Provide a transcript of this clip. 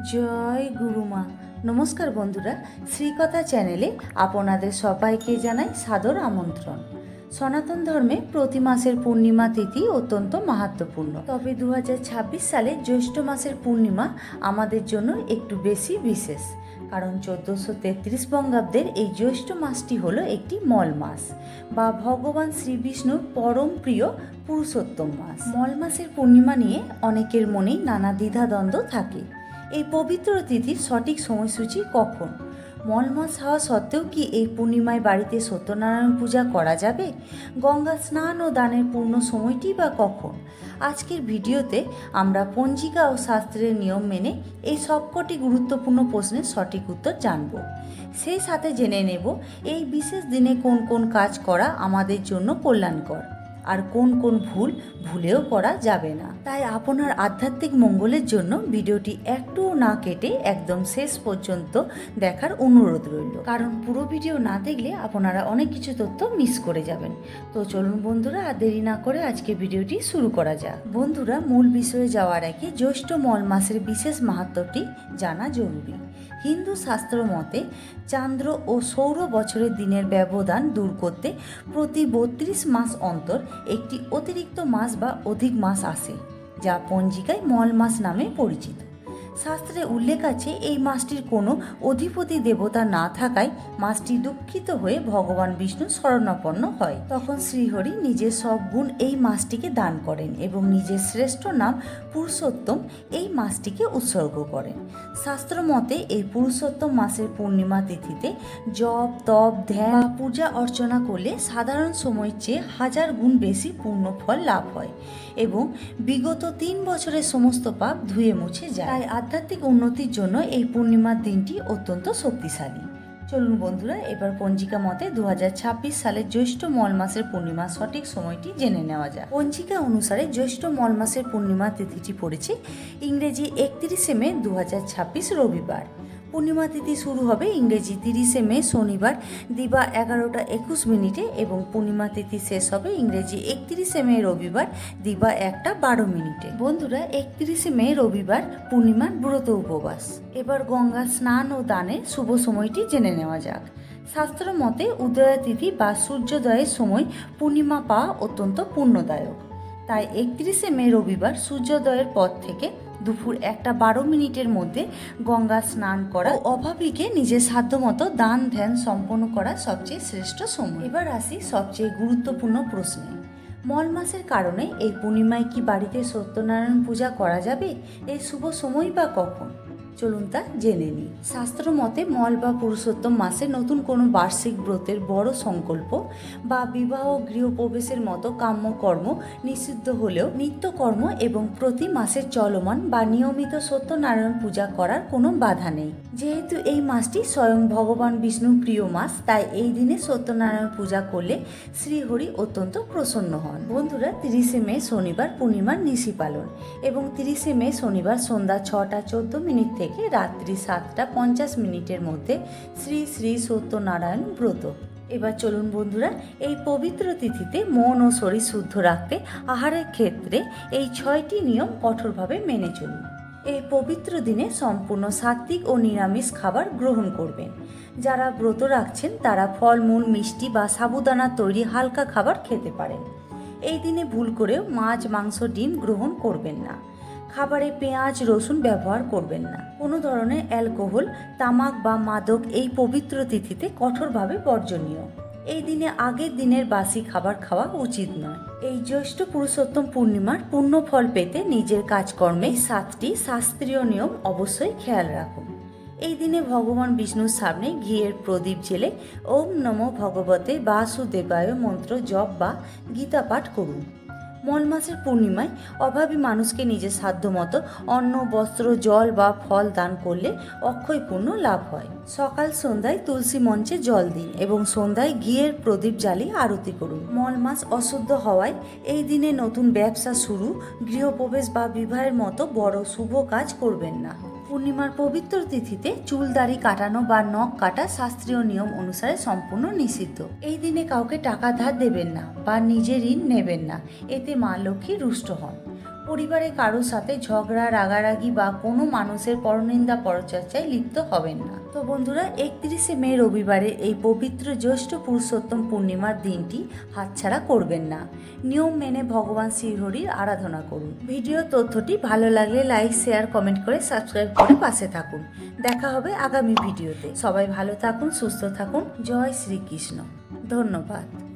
জয় গুরুমা। নমস্কার বন্ধুরা, শ্রীকথা চ্যানেলে আপনাদের সবাইকে জানাই সাদর আমন্ত্রণ। সনাতন ধর্মে প্রতি মাসের পূর্ণিমা তিথি অত্যন্ত মাহাত্ম্যপূর্ণ। তবে 2026 সালে জ্যৈষ্ঠ মাসের পূর্ণিমা আমাদের জন্য একটু বেশি বিশেষ, কারণ 1433 বঙ্গাব্দের এই জ্যৈষ্ঠ মাসটি হলো একটি মল মাস বা ভগবান শ্রীবিষ্ণুর পরম প্রিয় পুরুষোত্তম মাস। মল মাসের পূর্ণিমা নিয়ে অনেকের মনেই নানা দ্বিধাদ্বন্দ্ব থাকে। এই পবিত্র তিথির সঠিক সময়সূচি কখন? মল মাস হওয়া সত্ত্বেও কি এই পূর্ণিমায় বাড়িতে সত্যনারায়ণ পূজা করা যাবে? গঙ্গা স্নান ও দানের পূর্ণ সময়টি বা কখন? আজকের ভিডিওতে আমরা পঞ্জিকা ও শাস্ত্রের নিয়ম মেনে এই সবকটি গুরুত্বপূর্ণ প্রশ্নের সঠিক উত্তর জানব। সেই সাথে জেনে নেব এই বিশেষ দিনে কোন কোন কাজ করা আমাদের জন্য কল্যাণকর আর কোন কোন ভুলেও করা যাবে না। তাই আপনার আধ্যাত্মিক মঙ্গলের জন্য ভিডিওটি একটুও না কেটে একদম শেষ পর্যন্ত দেখার অনুরোধ রইল, কারণ পুরো ভিডিও না দেখলে আপনারা অনেক কিছু তথ্য মিস করে যাবেন। তো চলুন বন্ধুরা, আর দেরি না করে আজকে ভিডিওটি শুরু করা যাক। বন্ধুরা, মূল বিষয়ে যাওয়ার আগে জ্যৈষ্ঠ মল মাসের বিশেষ মাহাত্ম্যটি জানা জরুরি। হিন্দু শাস্ত্র মতে চান্দ্র ও সৌর বছরের দিনের ব্যবধান দূর করতে প্রতি 32 মাস অন্তর একটি অতিরিক্ত মাস বা অধিক মাস আসে, যা পঞ্জিকায় মল মাস নামে পরিচিত। শাস্ত্রে উল্লেখ আছে এই মাসটির কোনো অধিপতি দেবতা না থাকায় মাসটি দুঃখিত হয়ে ভগবান বিষ্ণু শরণাপন্ন হয়। তখন শ্রীহরি নিজের সব গুণ এই মাসটিকে দান করেন এবং নিজের শ্রেষ্ঠ নাম পুরুষোত্তম এই মাসটিকে উৎসর্গ করেন। শাস্ত্র মতে এই পুরুষোত্তম মাসের পূর্ণিমা তিথিতে জপ, তপ, ধ্যান, পূজা অর্চনা করলে সাধারণ সময়ের চেয়ে 1000 গুণ বেশি পূর্ণ ফল লাভ হয় এবং বিগত 3 বছরের সমস্ত পাপ ধুয়ে মুছে যায়। তাই আধ্যাত্মিক উন্নতির জন্য এই পূর্ণিমার দিনটি অত্যন্ত শক্তিশালী। চলুন বন্ধুরা, এবার পঞ্জিকা মতে 2026 সালের জ্যৈষ্ঠ মল মাসের পূর্ণিমার সঠিক সময়টি জেনে নেওয়া যায়। পঞ্জিকা অনুসারে জ্যৈষ্ঠ মল মাসের পূর্ণিমা তিথিটি পড়েছে ইংরেজি 31শে মে 2026 রবিবার। পূর্ণিমা তিথি শুরু হবে ইংরেজি 30শে মে শনিবার দিবা 11টা 21 মিনিটে এবং পূর্ণিমা তিথি শেষ হবে ইংরেজি 31শে মে রবিবার দিবা 1টা 12 মিনিটে। বন্ধুরা, 31শে মে রবিবার পূর্ণিমার ব্রত উপবাস। এবার গঙ্গা স্নান ও দানের শুভ সময়টি জেনে নেওয়া যাক। শাস্ত্র মতে উদয় তিথি বা সূর্যোদয়ের সময় পূর্ণিমা পাওয়া অত্যন্ত পুণ্যদায়ক। তাই 31শে মে রবিবার সূর্যোদয়ের পর থেকে দুপুর 1টা 12 মিনিটের মধ্যে গঙ্গা স্নান করা ও অভাবীকে নিজের সাধ্যমতো দান ধ্যান সম্পন্ন করা সবচেয়ে শ্রেষ্ঠ সময়। এবার আসি সবচেয়ে গুরুত্বপূর্ণ প্রশ্নে। মল মাসের কারণে এই পূর্ণিমায় কি বাড়িতে সত্যনারায়ণ পূজা করা যাবে? এই শুভ সময় বা কখন? চলুন তা জেনে নিই। শাস্ত্র মতে মল বা পুরুষোত্তম মাসে নতুন কোনো বার্ষিক ব্রতের বড় সংকল্প বা বিবাহ গৃহপ্রবেশের মতো কাম্যকর্ম নিষিদ্ধ হলেও নিত্যকর্ম এবং প্রতি মাসের চলমান বা নিয়মিত সত্যনারায়ণ পূজা করার কোনো বাধা নেই। যেহেতু এই মাসটি স্বয়ং ভগবান বিষ্ণুর প্রিয় মাস, তাই এই দিনে সত্যনারায়ণ পূজা করলে শ্রীহরি অত্যন্ত প্রসন্ন হন। বন্ধুরা, 30শে মে শনিবার পূর্ণিমার নিশি পালন এবং 30শে মে শনিবার সন্ধ্যা 6টা 14 মিনিট থেকে রাত্রি 7টা 50 মিনিটের মধ্যে শ্রী শ্রী সত্যনারায়ণ ব্রত। এবার চলুন বন্ধুরা, এই পবিত্র তিথিতে মন ও শরীর শুদ্ধ রাখতে আহারের ক্ষেত্রে এই 6টি নিয়ম কঠোরভাবে মেনে চলুন। এই পবিত্র দিনে সম্পূর্ণ সাত্ত্বিক ও নিরামিষ খাবার গ্রহণ করবেন। যারা ব্রত রাখছেন তারা ফলমূল, মিষ্টি বা সাবুদানা তৈরি হালকা খাবার খেতে পারেন। এই দিনে ভুল করেও মাছ, মাংস, ডিম গ্রহণ করবেন না। খাবারে পেঁয়াজ, রসুন ব্যবহার করবেন না। কোনো ধরনের অ্যালকোহল, তামাক বা মাদক এই পবিত্র তিথিতে কঠোরভাবে বর্জনীয়। এই দিনে আগের দিনের বাসি খাবার খাওয়া উচিত নয়। এই জ্যৈষ্ঠ পুরুষোত্তম পূর্ণিমার পুণ্য ফল পেতে নিজের কাজকর্মে 7টি শাস্ত্রীয় নিয়ম অবশ্যই খেয়াল রাখুন। এই দিনে ভগবান বিষ্ণুর সামনে ঘিয়ের প্রদীপ জেলে ওম নমো ভগবতে বাসুদেবায় মন্ত্র জপ বা গীতা পাঠ করুন। মল মাসের পূর্ণিমায় অভাবী মানুষকে নিজের সাধ্যমতো অন্ন, বস্ত্র, জল বা ফল দান করলে অক্ষয় পুণ্য লাভ হয়। সকাল সন্ধ্যায় তুলসী মঞ্চে জল দিন এবং সন্ধ্যায় ঘিয়ের প্রদীপ জ্বালিয়ে আরতি করুন। মল মাস অশুদ্ধ হওয়ায় এই দিনে নতুন ব্যবসা শুরু, গৃহপ্রবেশ বা বিবাহের মতো বড় শুভ কাজ করবেন না। পূর্ণিমার পবিত্র তিথিতে চুল দাড়ি কাটানো বা নখ কাটা শাস্ত্রীয় নিয়ম অনুসারে সম্পূর্ণ নিষিদ্ধ। এই দিনে কাউকে টাকা ধার দেবেন না বা নিজে ঋণ নেবেন না, এতে মা লক্ষ্মী রুষ্ট হন। পরিবারে কারোর সাথে ঝগড়া রাগারাগি বা কোনো মানুষের পরনিন্দা পরচর্চায় লিপ্ত হবেন না। তো বন্ধুরা, 31শে মে রবিবারে এই পবিত্র জ্যৈষ্ঠ পুরুষোত্তম পূর্ণিমার দিনটি হাতছাড়া করবেন না। নিয়ম মেনে ভগবান শ্রীহরির আরাধনা করুন। ভিডিও তথ্যটি ভালো লাগলে লাইক, শেয়ার, কমেন্ট করে সাবস্ক্রাইব করে পাশে থাকুন। দেখা হবে আগামী ভিডিওতে। সবাই ভালো থাকুন, সুস্থ থাকুন। জয় শ্রীকৃষ্ণ। ধন্যবাদ।